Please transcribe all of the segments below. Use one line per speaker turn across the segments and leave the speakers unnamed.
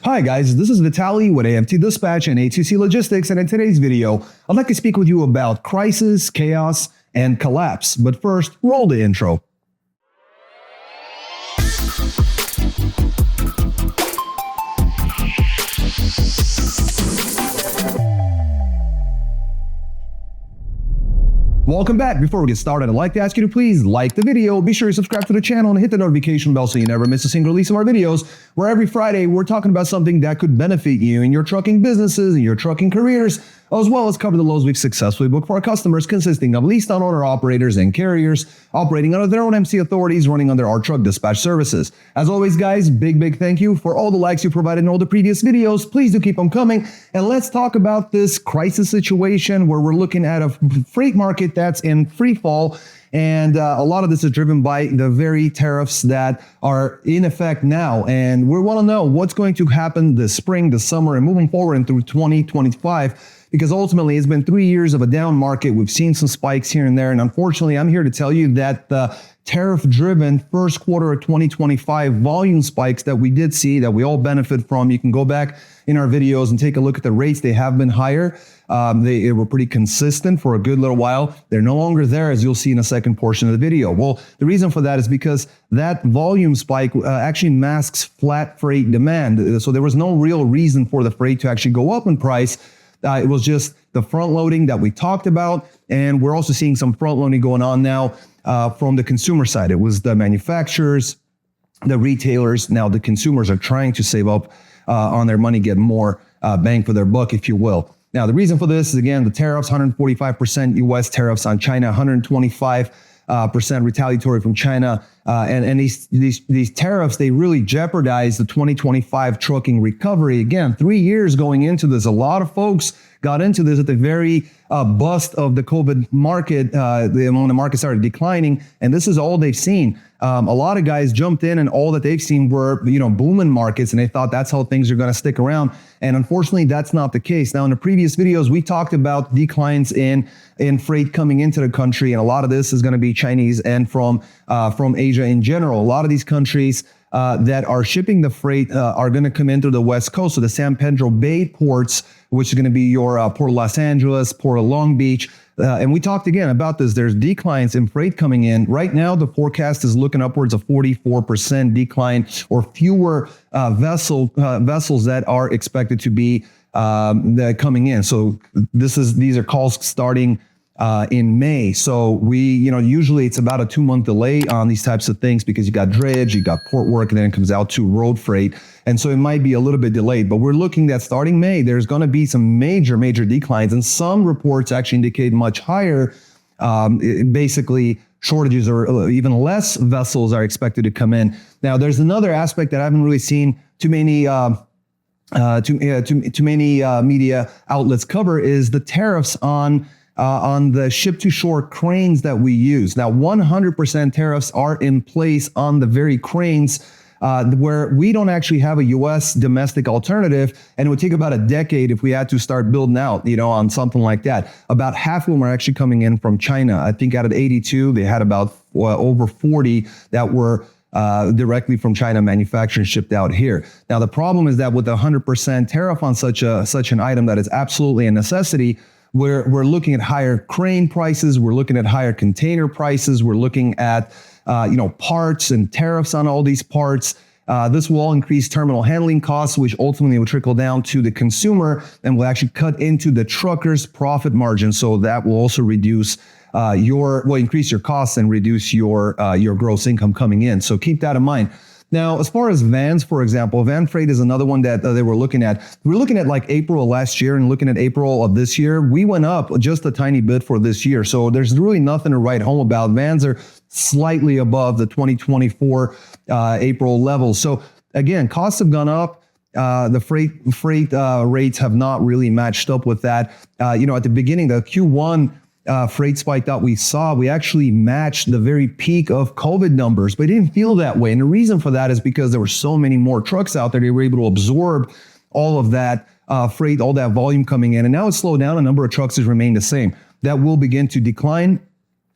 Hi guys, this is Vitaly with AMT Dispatch and A2C Logistics, and in today's video, I'd like to speak with you about crisis, chaos, and collapse. But first, roll the intro. Welcome back. Before we get started, I'd like to ask you to please like the video, be sure to subscribe to the channel, and hit the notification bell so you never miss a single release of our videos, where every Friday we're talking about something that could benefit you in your trucking businesses and your trucking careers, as well as cover the loads we've successfully booked for our customers, consisting of leased on-owner operators and carriers operating under their own MC authorities, running under our truck dispatch services. As always, guys, big thank you for all the likes you provided in all the previous videos. Please do keep them coming. And let's talk about this crisis situation where we're looking at a freight market that's in free fall. And a lot of this is driven by the very tariffs that are in effect now. And we want to know what's going to happen this spring, this summer, and moving forward and through 2025. Because ultimately, it's been 3 years of a down market. We've seen some spikes here and there. And unfortunately, I'm here to tell you that the tariff-driven first quarter of 2025 volume spikes that we did see, that we all benefit from, you can go back in our videos and take a look at the rates. They have been higher. They were pretty consistent for a good little while. They're no longer there, as you'll see in the second portion of the video. Well, the reason for that is because that volume spike actually masks flat freight demand. So there was no real reason for the freight to actually go up in price. It was just the front loading that we talked about. And we're also seeing some front loading going on now from the consumer side. It was the manufacturers, the retailers. Now the consumers are trying to save up on their money, get more bang for their buck, if you will. Now, the reason for this is, again, the tariffs, 145% U.S. tariffs on China, 125% retaliatory from China. And these tariffs, they really jeopardize the 2025 trucking recovery. Again, 3 years going into this, a lot of folks got into this at the very bust of the COVID market, when the market started declining, and this is all they've seen. A lot of guys jumped in, and all that they've seen were, booming markets, and they thought that's how things are going to stick around. And unfortunately, that's not the case. Now, in the previous videos, we talked about declines in freight coming into the country, and a lot of this is going to be Chinese and from Asia in general. A lot of these countries that are shipping the freight are going to come in through the West Coast. So the San Pedro Bay ports, which is going to be your Port of Los Angeles, Port of Long Beach. And we talked again about this. There's declines in freight coming in. Right now, the forecast is looking upwards of 44% decline, or fewer vessels that are expected to be coming in. So these are calls starting in May. So usually it's about a 2-month delay on these types of things, because you got dredge, you got port work, and then it comes out to road freight. And so it might be a little bit delayed, but we're looking at starting May, there's going to be some major declines, and some reports actually indicate much higher, basically shortages, or even less vessels are expected to come in. Now, there's another aspect that I haven't really seen too many media outlets cover, is the tariffs on the ship-to-shore cranes that we use. Now, 100% tariffs are in place on the very cranes where we don't actually have a U.S. domestic alternative, and it would take about a decade if we had to start building out, on something like that. About half of them are actually coming in from China. I think out of 82, they had about over 40 that were directly from China manufactured and shipped out here. Now, the problem is that with a 100% tariff on such an item that is absolutely a necessity, we're looking at higher crane prices, we're looking at higher container prices, we're looking at parts and tariffs on all these parts. This will all increase terminal handling costs, which ultimately will trickle down to the consumer and will actually cut into the trucker's profit margin. So that will also reduce increase your costs and reduce your gross income coming in. So keep that in mind. Now, as far as vans, for example, van freight is another one that they were looking at. We're looking at like April of last year and looking at April of this year. We went up just a tiny bit for this year. So there's really nothing to write home about. Vans are slightly above the 2024 April levels. So again, costs have gone up. The freight rates have not really matched up with that. At the beginning, the Q1 freight spike that we saw, we actually matched the very peak of COVID numbers, but it didn't feel that way. And the reason for that is because there were so many more trucks out there. They were able to absorb all of that freight, all that volume coming in. And now it's slowed down. A number of trucks has remained the same. That will begin to decline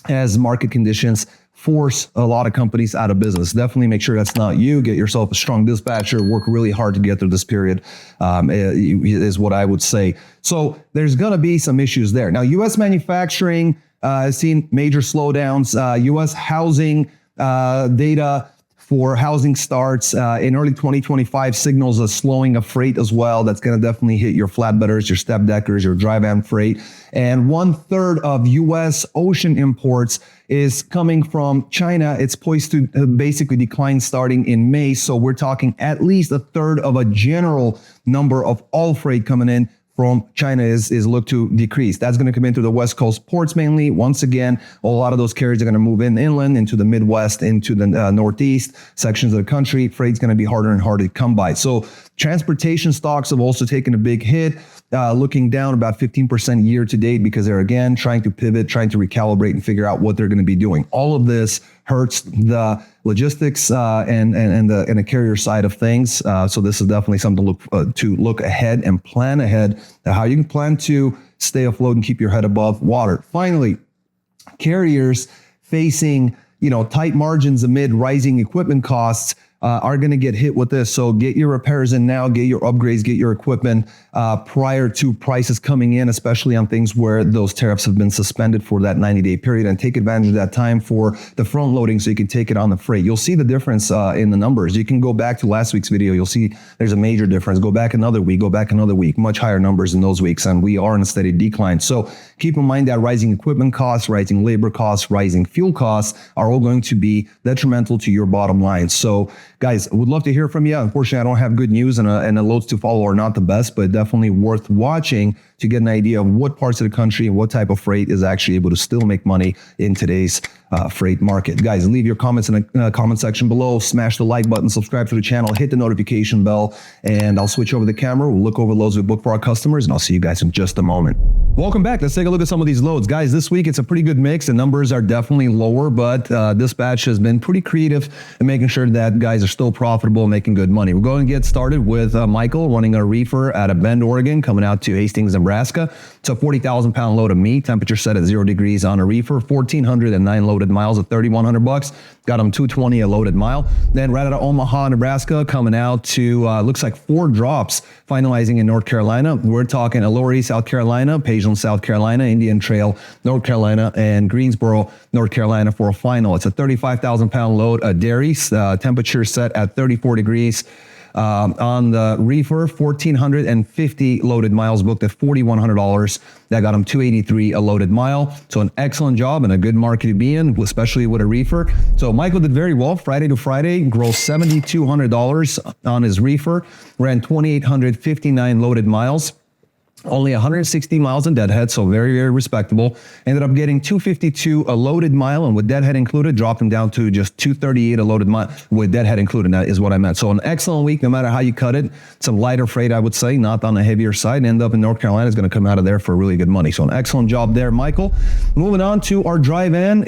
as market conditions force a lot of companies out of business. Definitely make sure that's not you. Get yourself a strong dispatcher. Work really hard to get through this period, is what I would say. So there's going to be some issues there. Now, U.S. manufacturing has seen major slowdowns. U.S. housing data for housing starts in early 2025 signals a slowing of freight as well. That's going to definitely hit your flatbedders, your step deckers, your dry van freight. And 1/3 of U.S. ocean imports is coming from China. It's poised to basically decline starting in May. So we're talking at least 1/3 of a general number of all freight coming in from China is looked to decrease. That's going to come in through the West Coast ports mainly. Once again, a lot of those carriers are going to move inland into the Midwest, into the Northeast sections of the country. Freight's going to be harder and harder to come by. So transportation stocks have also taken a big hit, looking down about 15% year to date because they're again trying to pivot, trying to recalibrate and figure out what they're going to be doing. All of this hurts the logistics and the carrier side of things. So this is definitely something to look ahead and plan ahead how you can plan to stay afloat and keep your head above water. Finally, carriers facing tight margins amid rising equipment costs are going to get hit with this. So get your repairs in now, get your upgrades, get your equipment prior to prices coming in, especially on things where those tariffs have been suspended for that 90-day period, and take advantage of that time for the front loading so you can take it on the freight. You'll see the difference in the numbers. You can go back to last week's video. You'll see there's a major difference. Go back another week, much higher numbers in those weeks, and we are in a steady decline. So keep in mind that rising equipment costs, rising labor costs, rising fuel costs are all going to be detrimental to your bottom line. So guys, I would love to hear from you. Unfortunately, I don't have good news, and the loads to follow are not the best, but definitely worth watching to get an idea of what parts of the country and what type of freight is actually able to still make money in today's freight market. Guys, leave your comments in the comment section below. Smash the like button, subscribe to the channel, hit the notification bell, and I'll switch over the camera. We'll look over loads we book for our customers, and I'll see you guys in just a moment. Welcome back. Let's take a look at some of these loads. Guys, this week it's a pretty good mix. The numbers are definitely lower, but dispatch has been pretty creative in making sure that guys are still profitable and making good money. We're going to get started with Michael running a reefer out of Bend, Oregon, coming out to Hastings, Nebraska. It's a 40,000 pound load of meat, temperature set at 0 degrees on a reefer, 1,409 loaded miles at $3,100. Got him $220 a loaded mile. Then right out of Omaha, Nebraska, coming out to looks like 4 drops, finalizing in North Carolina. We're talking Ellery, South Carolina, Pageland, South Carolina, Indian Trail, North Carolina, and Greensboro, North Carolina for a final. It's a 35,000 pound load of dairy, temperature set at 34 degrees. On the reefer, 1,450 loaded miles booked at $4,100. That got him $283 a loaded mile. So an excellent job and a good market to be in, especially with a reefer. So Michael did very well Friday to Friday, grossed $7,200 on his reefer, ran 2,859 loaded miles. Only 160 miles in deadhead, so very, very respectable. Ended up getting $252 a loaded mile, and with deadhead included, dropped him down to just $238 a loaded mile with deadhead included. That is what I meant. So an excellent week, no matter how you cut it. Some lighter freight, I would say, not on the heavier side. End up in North Carolina is going to come out of there for really good money. So an excellent job there, Michael. Moving on to our dry van.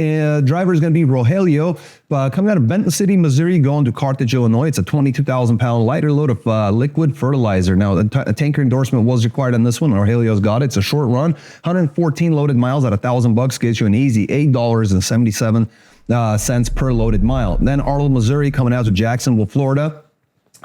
Driver is going to be Rogelio. Coming out of Benton City, Missouri, going to Carthage, Illinois. It's a 22,000 pound lighter load of liquid fertilizer. Now, a tanker endorsement was required on this one. Rogelio's got it. It's a short run. 114 loaded miles at $1,000 gets you an easy $8.77 per loaded mile. Then Arnold, Missouri, coming out to Jacksonville, Florida.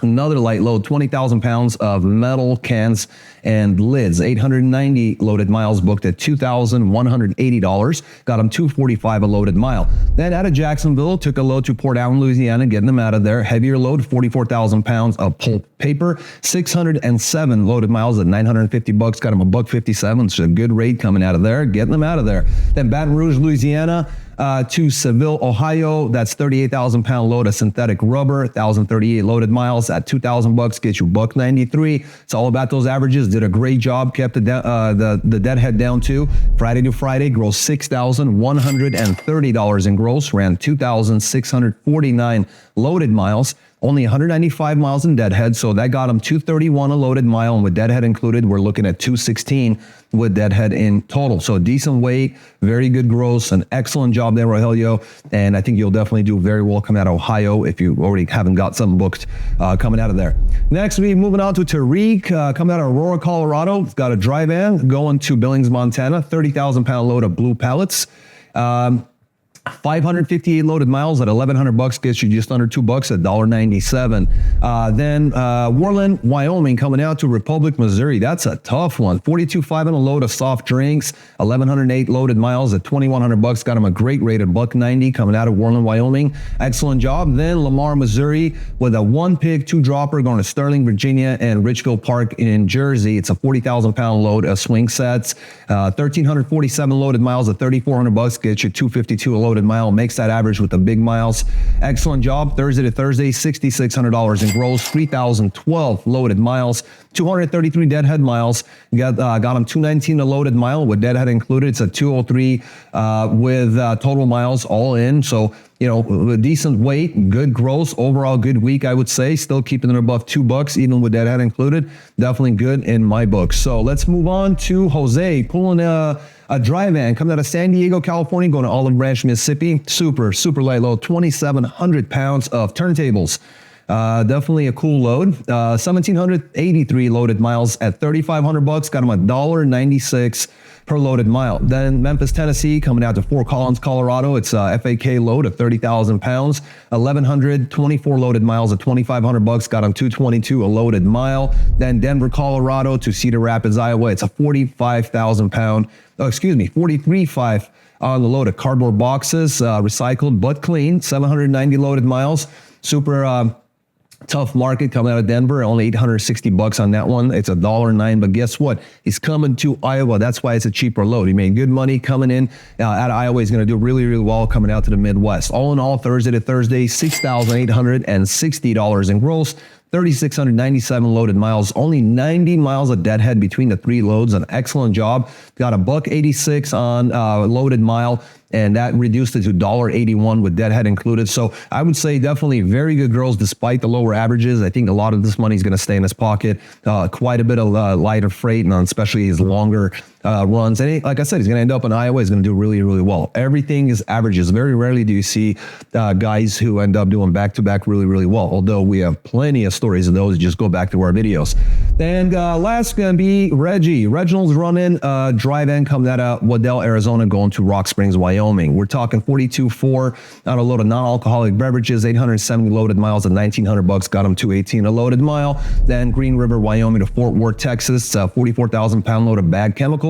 Another light load, 20,000 pounds of metal cans and lids, 890 loaded miles booked at $2,180. Got him $245 a loaded mile. Then out of Jacksonville, took a load to Port Allen, Louisiana, getting them out of there. Heavier load, 44,000 pounds of pulp paper, 607 loaded miles at $950. Got him $157. So a good rate coming out of there, getting them out of there. Then Baton Rouge, Louisiana, to Seville, Ohio. That's 38,000 pound load of synthetic rubber, 1,038 loaded miles at $2,000 gets you $193. It's all about those averages. Did a great job. Kept the deadhead down too. Friday to Friday, grossed $6,130 in gross. Ran 2,649 loaded miles. Only 195 miles in deadhead, so that got him $231 a loaded mile, and with deadhead included, we're looking at $216 with deadhead in total. So decent weight, very good gross, an excellent job there, Rogelio, and I think you'll definitely do very well coming out of Ohio if you already haven't got something booked coming out of there. Next, we're moving on to Tarik, coming out of Aurora, Colorado. It's got a dry van going to Billings, Montana, 30,000 pound load of blue pallets. 558 loaded miles at 1,100 bucks gets you just under $2 at $1.97. Then Worland, Wyoming, coming out to Republic, Missouri. That's a tough one. 42.5 on a load of soft drinks. 1,108 loaded miles at 2,100 bucks. Got him a great rate at $1.90 coming out of Worland, Wyoming. Excellent job. Then Lamar, Missouri, with a 1-pig, 2-dropper going to Sterling, Virginia, and Richfield Park in Jersey. It's a 40,000-pound load of swing sets. 1,347 loaded miles at 3,400 bucks gets you 252 a loaded mile. Makes that average with the big miles. Excellent job. Thursday to Thursday, $6,600 in gross, 3,012 loaded miles, 233 deadhead miles. Got them 219 a loaded mile with deadhead included. It's a 203 with total miles all in. So, you know, a decent weight, good gross, overall good week, I would say. Still keeping it above $2, even with deadhead included. Definitely good in my book. So let's move on to Jose, pulling a dry van coming out of San Diego, California, going to Olive Branch, Mississippi. Super light load, 2,700 pounds of turntables. Definitely a cool load. 1,783 loaded miles at 3,500 bucks. Got him $1.96 per loaded mile. Then Memphis, Tennessee, coming out to Fort Collins, Colorado. It's a FAK load of 30,000 pounds. 1,124 loaded miles at 2,500 bucks. Got him $222 a loaded mile. Then Denver, Colorado to Cedar Rapids, Iowa. It's a 45,000 pound. 43.5 on the load of cardboard boxes, recycled but clean. 790 loaded miles. Super tough market coming out of Denver. Only 860 bucks on that one. It's $1.09, but guess what? He's coming to Iowa. That's why it's a cheaper load. He made good money coming in out of Iowa. He's going to do really well coming out to the Midwest. All in all, Thursday to Thursday, $6,860 in gross. 3,697 loaded miles, only 90 miles of deadhead between the 3 loads. An excellent job. Got $1.86 on loaded mile, and that reduced it to $1.81 with deadhead included. So I would say definitely very good girls despite the lower averages. I think a lot of this money is going to stay in his pocket. Quite a bit of lighter freight, and especially his longer runs. And like I said, he's going to end up in Iowa. He's going to do really well. Everything is averages. Very rarely do you see guys who end up doing back-to-back really well, although we have plenty of stories of those. Just go back to our videos. And last going to be Reggie. Reginald's running drive-in coming out of Waddell, Arizona, going to Rock Springs, Wyoming. We're talking 42.4 on a load of non-alcoholic beverages, 870 loaded miles at 1,900 bucks. Got him 218 a loaded mile. Then Green River, Wyoming to Fort Worth, Texas, 44,000 pound load of bag chemicals.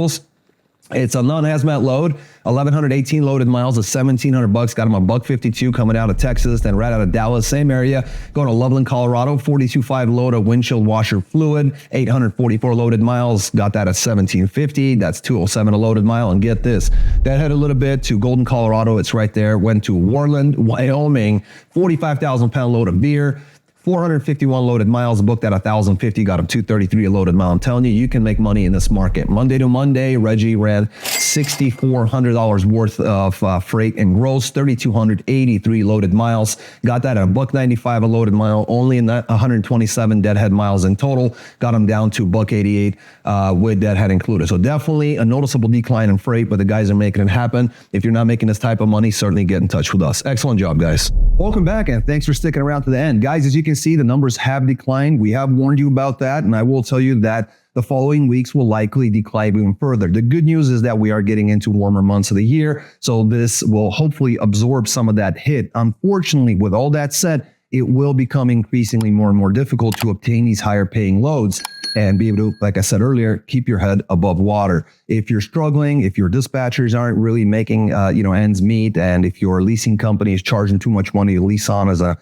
It's a non-hazmat load, 1,118 loaded miles at 1,700 bucks. Got him $1.52 coming out of Texas, then right out of Dallas, same area. Going to Loveland, Colorado, 42.5 load of windshield washer fluid, 844 loaded miles. Got that at $1,750. That's $207 a loaded mile. And get this, that head a little bit to Golden, Colorado. It's right there. Went to Worland, Wyoming, 45,000 pound load of beer. 451 loaded miles, booked at 1,050, got him 233 a loaded mile. I'm telling you, you can make money in this market. Monday to Monday, Reggie ran $6,400 worth of freight and gross, 3,283 loaded miles. Got that at $1.95 a loaded mile, only in that 127 deadhead miles in total. Got him down to $1.88 with deadhead included. So definitely a noticeable decline in freight, but the guys are making it happen. If you're not making this type of money, certainly get in touch with us. Excellent job, guys. Welcome back, and thanks for sticking around to the end. Guys, as you can see, the numbers have declined. We have warned you about that, and I will tell you that the following weeks will likely decline even further. The good news is that we are getting into warmer months of the year, so this will hopefully absorb some of that hit. Unfortunately, with all that said, it will become increasingly more and more difficult to obtain these higher paying loads and be able to, like I said earlier, keep your head above water. If you're struggling, if your dispatchers aren't really making ends meet, and if your leasing company is charging too much money to lease on as an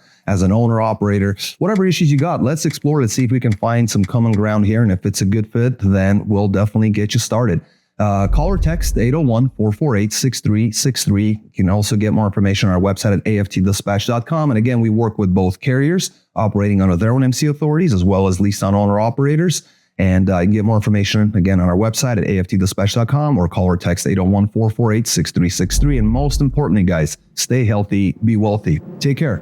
owner operator, whatever issues you got, let's explore it, see if we can find some common ground here. And if it's a good fit, then we'll definitely get you started. Call or text 801-448-6363. You can also get more information on our website at aftdispatch.com. And again, we work with both carriers operating under their own MC authorities as well as leased on owner operators. And you can get more information again on our website at aftdispatch.com or call or text 801-448-6363. And most importantly, guys, stay healthy, be wealthy. Take care.